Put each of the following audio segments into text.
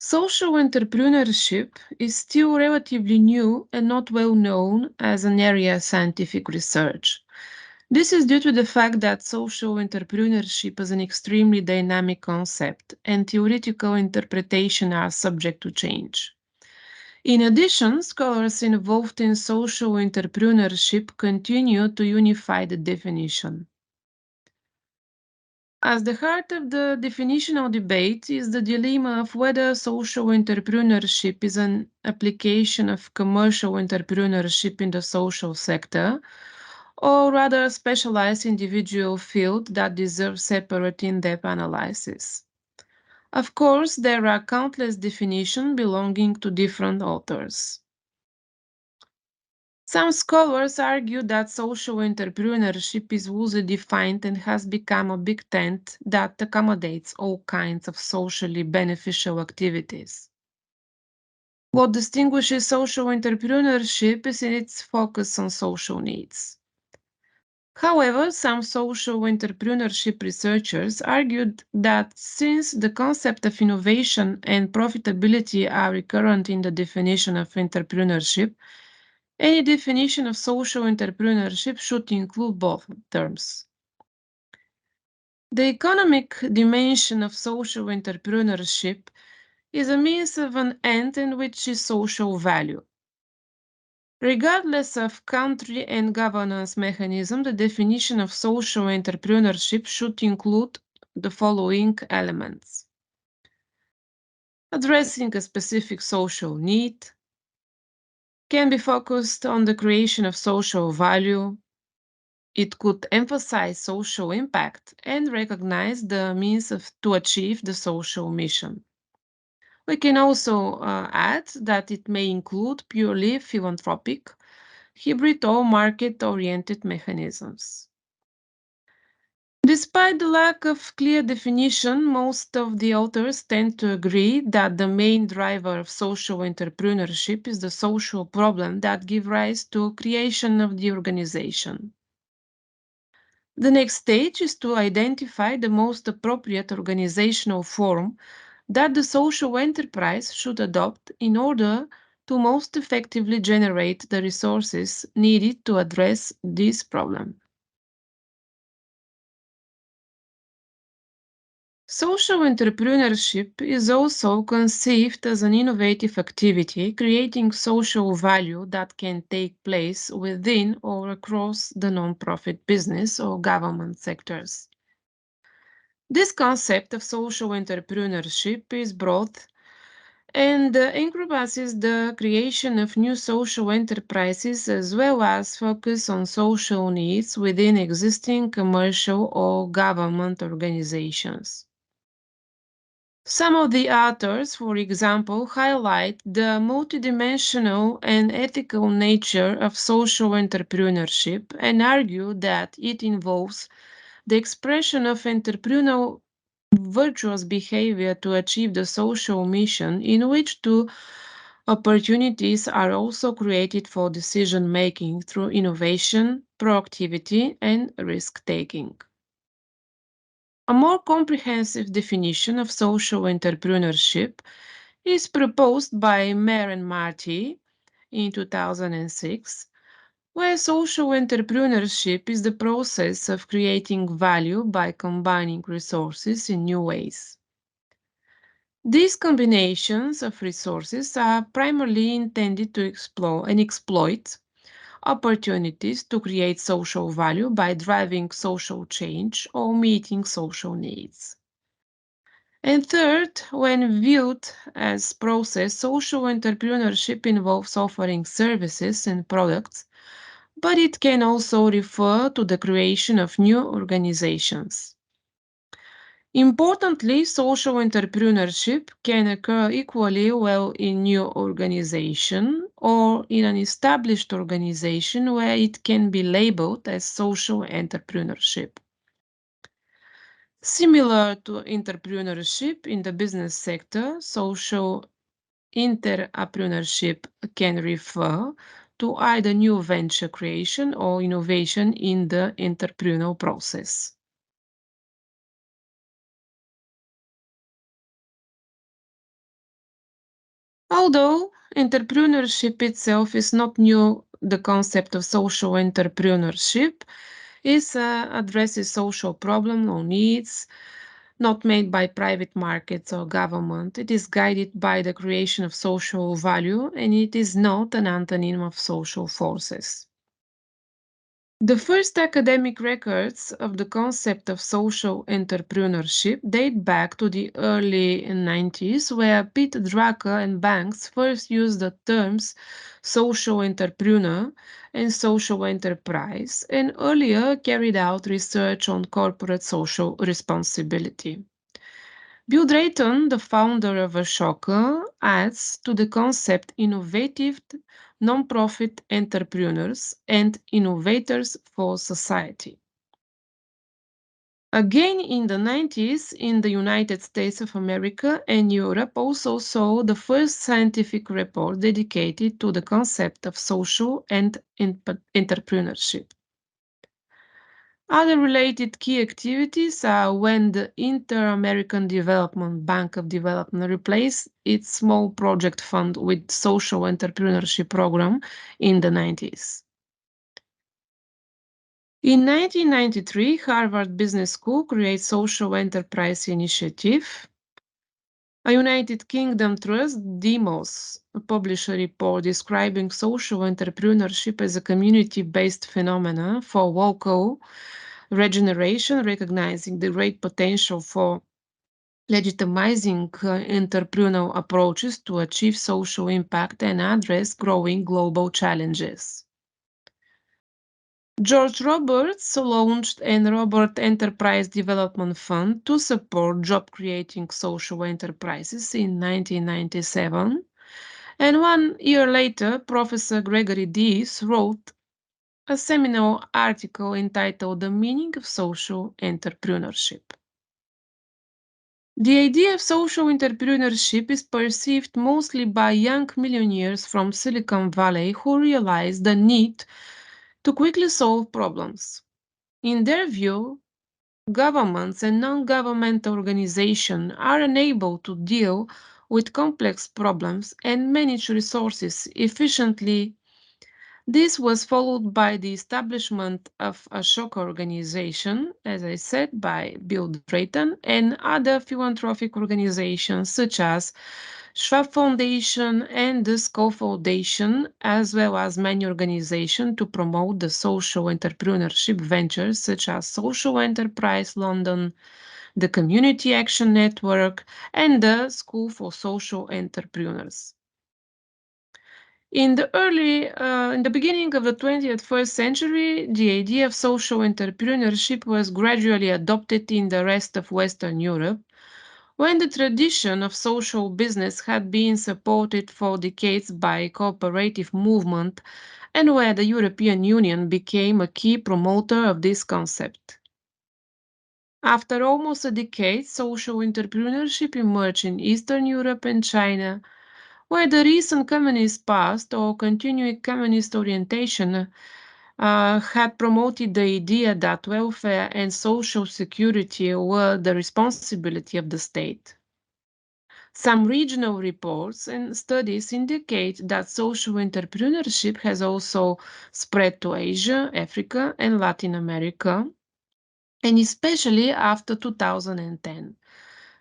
Social entrepreneurship is still relatively new and not well known as an area of scientific research. This is due to the fact that social entrepreneurship is an extremely dynamic concept and theoretical interpretation are subject to change. In addition, scholars involved in social entrepreneurship continue to unify the definition. As the heart of the definitional debate is the dilemma of whether social entrepreneurship is an application of commercial entrepreneurship in the social sector, or rather a specialized individual field that deserves separate in-depth analysis. Of course, there are countless definitions belonging to different authors. Some scholars argue that social entrepreneurship is loosely defined and has become a big tent that accommodates all kinds of socially beneficial activities. What distinguishes social entrepreneurship is its focus on social needs. However, some social entrepreneurship researchers argued that since the concept of innovation and profitability are recurrent in the definition of entrepreneurship, any definition of social entrepreneurship should include both terms. The economic dimension of social entrepreneurship is a means of an end in which is social value. Regardless of country and governance mechanism, the definition of social entrepreneurship should include the following elements: addressing a specific social need, can be focused on the creation of social value. It could emphasize social impact and recognize the means to achieve the social mission. We can also add that it may include purely philanthropic, hybrid, or market-oriented mechanisms. Despite the lack of clear definition, most of the authors tend to agree that the main driver of social entrepreneurship is the social problem that gives rise to creation of the organization. The next stage is to identify the most appropriate organizational form that the social enterprise should adopt in order to most effectively generate the resources needed to address this problem. Social entrepreneurship is also conceived as an innovative activity creating social value that can take place within or across the nonprofit business or government sectors. This concept of social entrepreneurship is broad and encompasses the creation of new social enterprises as well as focus on social needs within existing commercial or government organizations. Some of the authors, for example, highlight the multidimensional and ethical nature of social entrepreneurship and argue that it involves the expression of entrepreneurial virtuous behavior to achieve the social mission in which two opportunities are also created for decision making through innovation, proactivity, and risk taking. A more comprehensive definition of social entrepreneurship is proposed by Mayer and Marty in 2006, where social entrepreneurship is the process of creating value by combining resources in new ways. These combinations of resources are primarily intended to explore and exploit opportunities to create social value by driving social change or meeting social needs. And third, when viewed as process, social entrepreneurship involves offering services and products, but it can also refer to the creation of new organizations. Importantly, social entrepreneurship can occur equally well in new organization or in an established organization where it can be labeled as social entrepreneurship. Similar to entrepreneurship in the business sector, social entrepreneurship can refer to either new venture creation or innovation in the entrepreneurial process. Although entrepreneurship itself is not new, the concept of social entrepreneurship addresses social problems or needs not made by private markets or government. It is guided by the creation of social value, and it is not an antonym of social forces. The first academic records of the concept of social entrepreneurship date back to the early 90s, where Peter Drucker and Banks first used the terms social entrepreneur and social enterprise, and earlier carried out research on corporate social responsibility. Bill Drayton, the founder of Ashoka, adds to the concept innovative nonprofit entrepreneurs and innovators for society. Again, in the 90s, in the United States of America and Europe also saw the first scientific report dedicated to the concept of social and entrepreneurship. Other related key activities are when the Inter-American Development Bank of Development replaced its small project fund with social entrepreneurship program in the 90s. In 1993, Harvard Business School created Social Enterprise Initiative. A United Kingdom trust, Demos, published a report describing social entrepreneurship as a community-based phenomenon for local regeneration, recognizing the great potential for legitimizing entrepreneurial approaches to achieve social impact and address growing global challenges. George Roberts launched an Robert Enterprise Development Fund to support job-creating social enterprises in 1997, and 1 year later, Professor Gregory Dees wrote a seminal article entitled The Meaning of Social Entrepreneurship. The idea of social entrepreneurship is perceived mostly by young millionaires from Silicon Valley who realize the need to quickly solve problems. In their view, governments and non-governmental organizations are unable to deal with complex problems and manage resources efficiently. This was followed by the establishment of a shock organization, as I said, by Bill Drayton and other philanthropic organizations such as Schwab Foundation and the Skoll Foundation, as well as many organizations to promote the social entrepreneurship ventures such as Social Enterprise London, the Community Action Network, and the School for Social Entrepreneurs. In the beginning of the 21st century, the idea of social entrepreneurship was gradually adopted in the rest of Western Europe, when the tradition of social business had been supported for decades by cooperative movement and where the European Union became a key promoter of this concept. After almost a decade, social entrepreneurship emerged in Eastern Europe and China, where the recent communist past or continuing communist orientation had promoted the idea that welfare and social security were the responsibility of the state. Some regional reports and studies indicate that social entrepreneurship has also spread to Asia, Africa, and Latin America, and especially after 2010.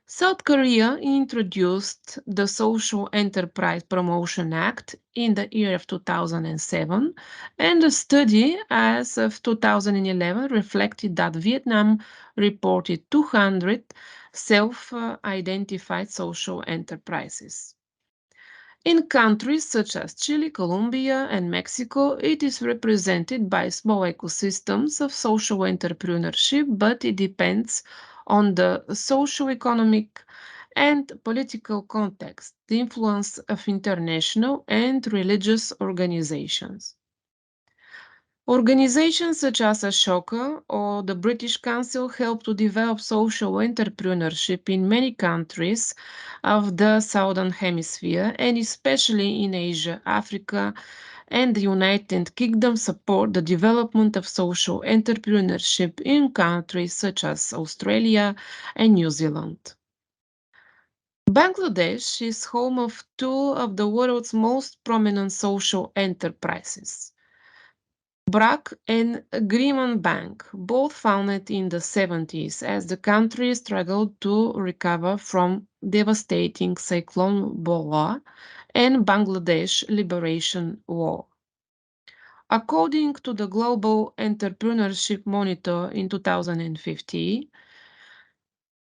South Korea introduced the Social Enterprise Promotion Act in the year of 2007, and the study as of 2011 reflected that Vietnam reported 200 self-identified social enterprises. In countries such as Chile, Colombia, and Mexico, it is represented by small ecosystems of social entrepreneurship, but it depends on the socio-economic and political context, the influence of international and religious organizations. Organizations such as Ashoka or the British Council help to develop social entrepreneurship in many countries of the Southern Hemisphere, and especially in Asia, Africa, and the United Kingdom support the development of social entrepreneurship in countries such as Australia and New Zealand. Bangladesh is home of two of the world's most prominent social enterprises, BRAC and Agreement Bank, both founded in the 70s as the country struggled to recover from devastating Cyclone Bola and Bangladesh Liberation War. According to the Global Entrepreneurship Monitor in 2015,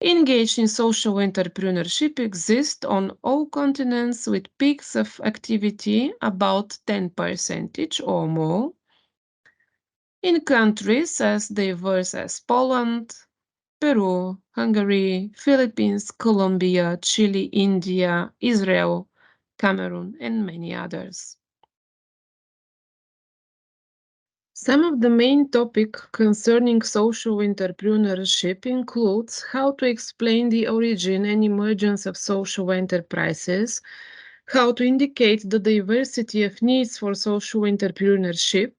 engaged in social entrepreneurship exists on all continents with peaks of activity about 10% or more in countries as diverse as Poland, Peru, Hungary, Philippines, Colombia, Chile, India, Israel, Cameroon, and many others. Some of the main topics concerning social entrepreneurship includes how to explain the origin and emergence of social enterprises, how to indicate the diversity of needs for social entrepreneurship,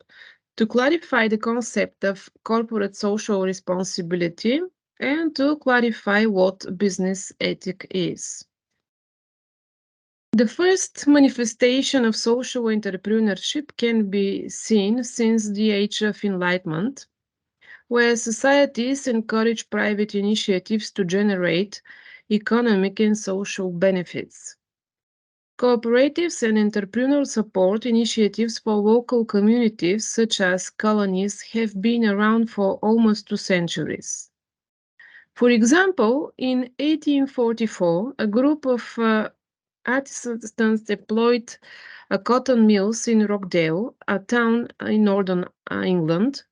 to clarify the concept of corporate social responsibility, and to clarify what business ethic is. The first manifestation of social entrepreneurship can be seen since the Age of Enlightenment, where societies encourage private initiatives to generate economic and social benefits. Cooperatives and entrepreneurial support initiatives for local communities, such as colonies, have been around for almost 2 centuries. For example, in 1844, a group of artisans deployed cotton mills in Rockdale, a town in northern England,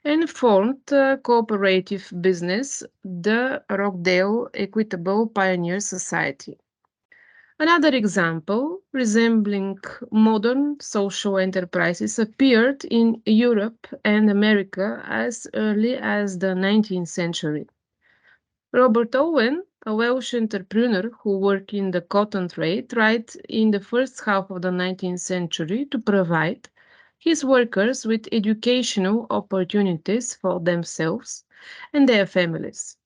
and formed a cooperative business, the Rockdale Equitable Pioneer Society. Another example, resembling modern social enterprises, appeared in Europe and America as early as the 19th century. Robert Owen, a Welsh entrepreneur who worked in the cotton trade, tried in the first half of the 19th century to provide his workers with educational opportunities for themselves and their families.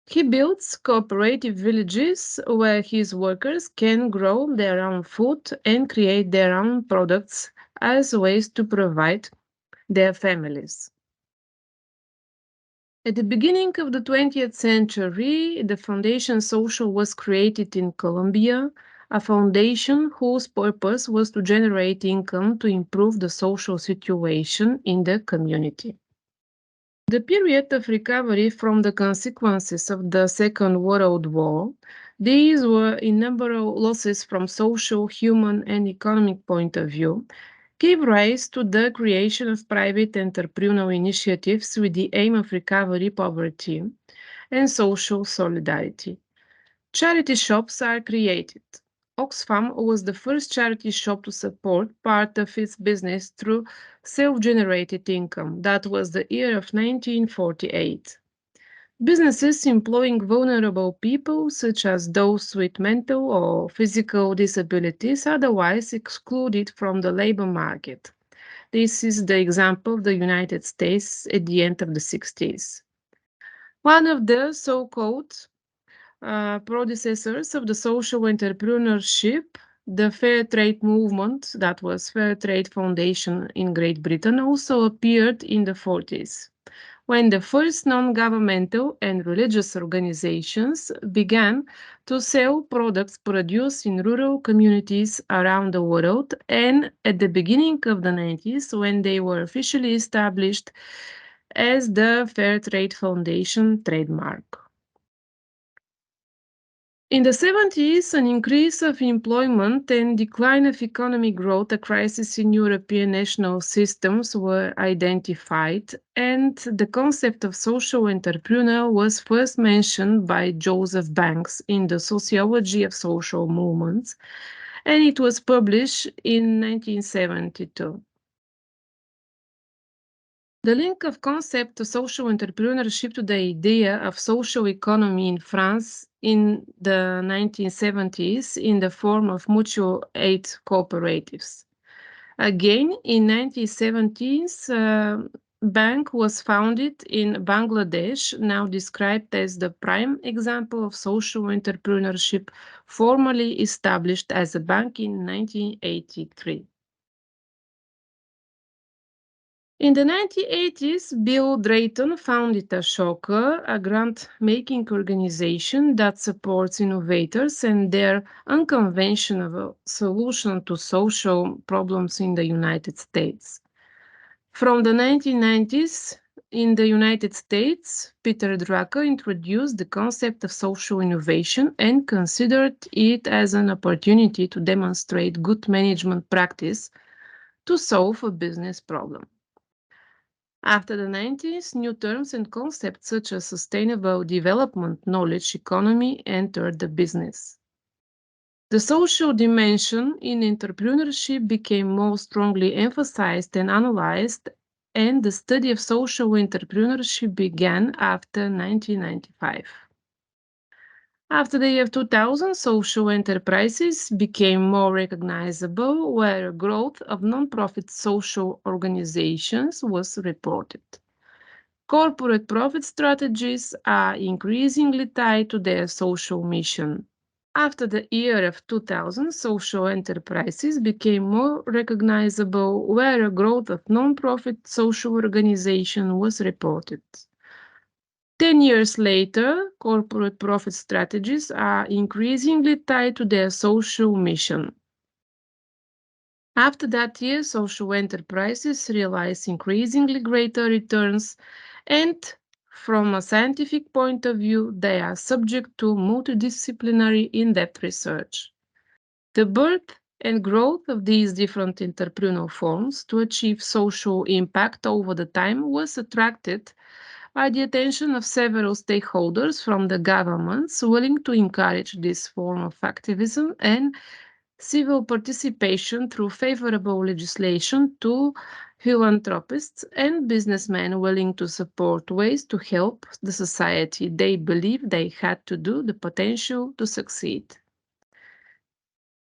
He builds cooperative villages where his workers can grow their own food and create their own products as ways to provide their families. At the beginning of the 20th century, the Foundation Social was created in Colombia, a foundation whose purpose was to generate income to improve the social situation in the community. The period of recovery from the consequences of the Second World War, these were innumerable losses from social, human, and economic point of view, gave rise to the creation of private entrepreneurial initiatives with the aim of recovery poverty and social solidarity. Charity shops are created. Oxfam was the first charity shop to support part of its business through self-generated income. That was the year of 1948. Businesses employing vulnerable people, such as those with mental or physical disabilities, otherwise excluded from the labor market. This is the example of the United States at the end of the 60s. One of the so-called predecessors of the social entrepreneurship, the Fair Trade movement, that was Fair Trade Foundation in Great Britain, also appeared in the 40s, when the first non-governmental and religious organizations began to sell products produced in rural communities around the world, and at the beginning of the 90s, when they were officially established as the Fair Trade Foundation trademark. In the 70s, an increase of employment and decline of economic growth, a crisis in European national systems were identified, and the concept of social entrepreneur was first mentioned by Joseph Banks in the Sociology of Social Movements, and it was published in 1972. The link of concept of social entrepreneurship to the idea of social economy in France in the 1970s in the form of mutual aid cooperatives. Again, in 1970s, Bank was founded in Bangladesh, now described as the prime example of social entrepreneurship, formally established as a bank in 1983. In the 1980s, Bill Drayton founded Ashoka, a grant-making organization that supports innovators and their unconventional solution to social problems in the United States. From the 1990s, in the United States, Peter Drucker introduced the concept of social innovation and considered it as an opportunity to demonstrate good management practice to solve a business problem. After the 90s, new terms and concepts such as sustainable development, knowledge economy entered the business. The social dimension in entrepreneurship became more strongly emphasized and analyzed, and the study of social entrepreneurship began after 1995. After the year 2000, social enterprises became more recognizable, where growth of nonprofit social organizations was reported. Corporate profit strategies are increasingly tied to their social mission. After the year of 2000, social enterprises became more recognizable, where a growth of nonprofit social organization was reported. 10 years later, corporate profit strategies are increasingly tied to their social mission. After that year, social enterprises realize increasingly greater returns, and from a scientific point of view, they are subject to multidisciplinary in-depth research. The birth and growth of these different entrepreneurial forms to achieve social impact over the time was attracted by the attention of several stakeholders from the governments willing to encourage this form of activism and civil participation through favorable legislation to philanthropists and businessmen willing to support ways to help the society they believe they had to do the potential to succeed.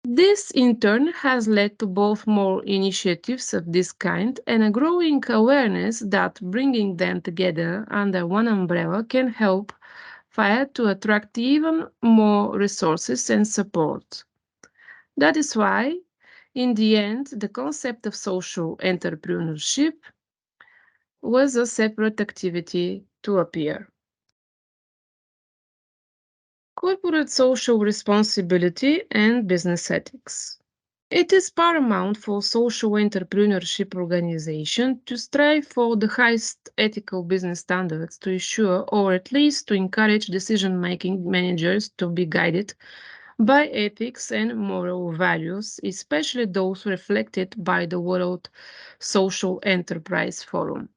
This, in turn, has led to both more initiatives of this kind and a growing awareness that bringing them together under one umbrella can help FIRE to attract even more resources and support. That is why, in the end, the concept of social entrepreneurship was a separate activity to appear. Corporate social responsibility and business ethics. It is paramount for social entrepreneurship organizations to strive for the highest ethical business standards to ensure, or at least to encourage decision-making managers to be guided by ethics and moral values, especially those reflected by the World Social Enterprise Forum.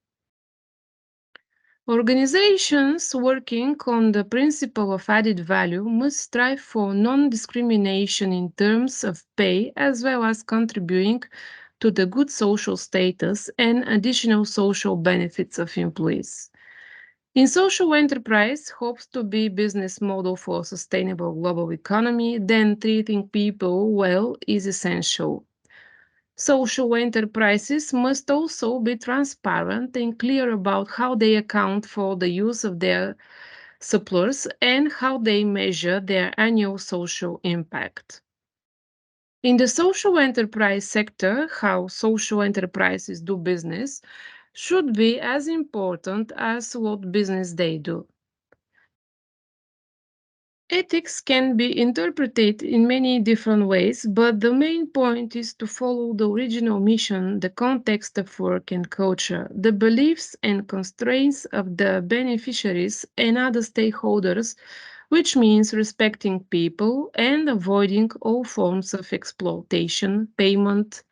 Organizations working on the principle of added value must strive for non-discrimination in terms of pay, as well as contributing to the good social status and additional social benefits of employees. In social enterprise hopes to be business model for sustainable global economy, then treating people well is essential. Social enterprises must also be transparent and clear about how they account for the use of their surplus and how they measure their annual social impact. In the social enterprise sector, how social enterprises do business should be as important as what business they do. Ethics can be interpreted in many different ways, but the main point is to follow the original mission, the context of work and culture, the beliefs and constraints of the beneficiaries and other stakeholders, which means respecting people and avoiding all forms of exploitation, payment,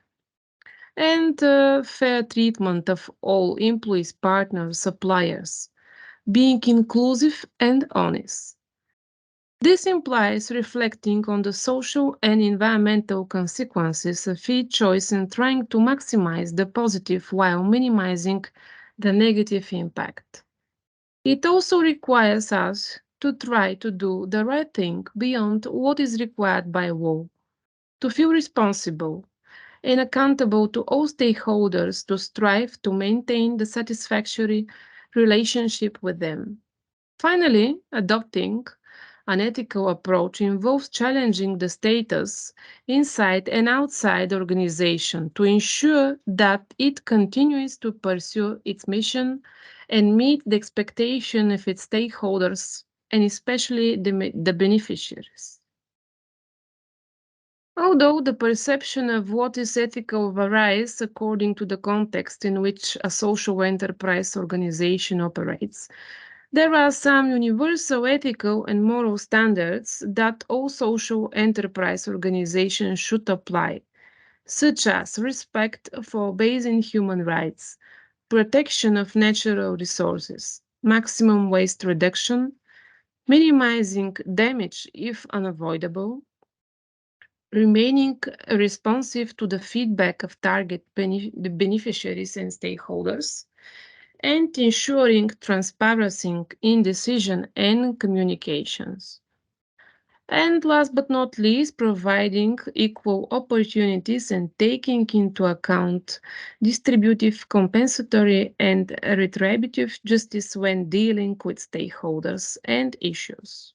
and fair treatment of all employees, partners, suppliers, being inclusive and honest. This implies reflecting on the social and environmental consequences of each choice and trying to maximize the positive while minimizing the negative impact. It also requires us to try to do the right thing beyond what is required by law, to feel responsible, and accountable to all stakeholders to strive to maintain the satisfactory relationship with them. Finally, adopting an ethical approach involves challenging the status inside and outside the organization to ensure that it continues to pursue its mission and meet the expectation of its stakeholders and especially the beneficiaries. Although the perception of what is ethical varies according to the context in which a social enterprise organization operates, there are some universal ethical and moral standards that all social enterprise organizations should apply, such as respect for basic human rights, protection of natural resources, maximum waste reduction, minimizing damage if unavoidable, remaining responsive to the feedback of the beneficiaries and stakeholders, and ensuring transparency in decision and communications. And last but not least, providing equal opportunities and taking into account distributive, compensatory, and retributive justice when dealing with stakeholders and issues.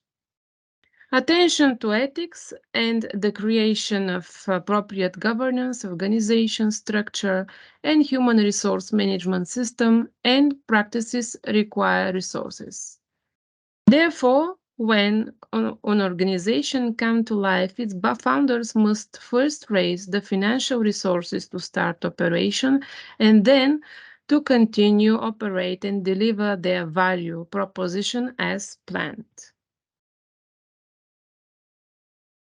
Attention to ethics and the creation of appropriate governance, organization structure, and human resource management system and practices require resources. Therefore, when an organization comes to life, its founders must first raise the financial resources to start operation and then to continue operate and deliver their value proposition as planned.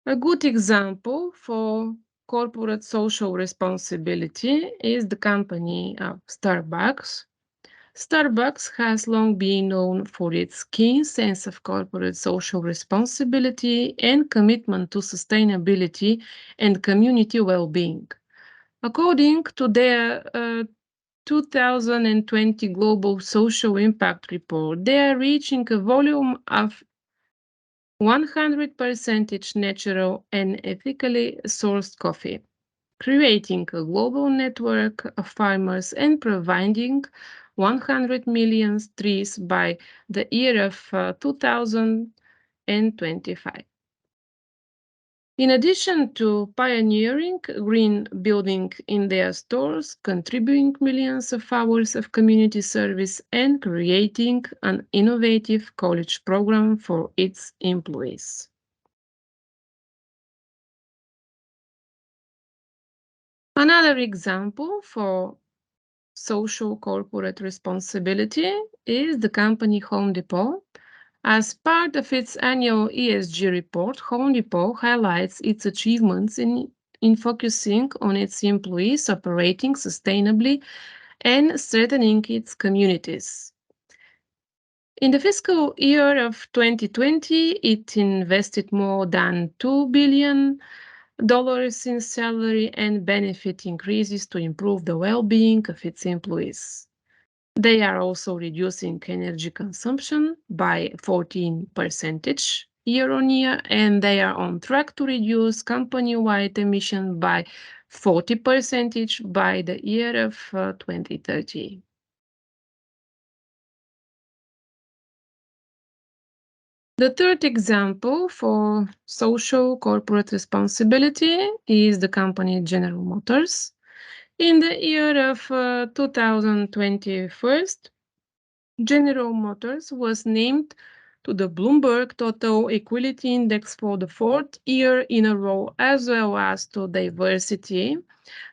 A good example for corporate social responsibility is the company of Starbucks. Starbucks has long been known for its keen sense of corporate social responsibility and commitment to sustainability and community well-being. According to their 2020 Global Social Impact Report, they are reaching a volume of 100% natural and ethically sourced coffee, creating a global network of farmers and providing 100 million trees by the year of 2025. In addition to pioneering green building in their stores, contributing millions of hours of community service, and creating an innovative college program for its employees. Another example for social corporate responsibility is the company Home Depot. As part of its annual ESG report, Home Depot highlights its achievements in focusing on its employees operating sustainably and strengthening its communities. In the fiscal year of 2020, it invested more than $2 billion in salary and benefit increases to improve the well-being of its employees. They are also reducing energy consumption by 14% year on year, and they are on track to reduce company-wide emissions by 40% by the year of 2030. The third example for social corporate responsibility is the company General Motors. In the year of 2021, General Motors was named to the Bloomberg Total Equality Index for the fourth year in a row, as well as to diversity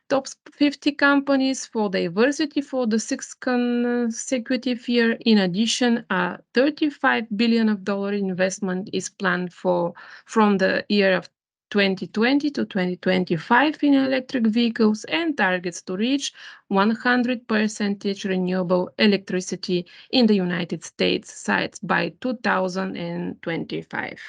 top 50 companies for diversity for the sixth consecutive year. In addition, a $35 billion investment is planned from the year of 2020 to 2025 in electric vehicles and targets to reach 100% renewable electricity in the United States sites by 2025.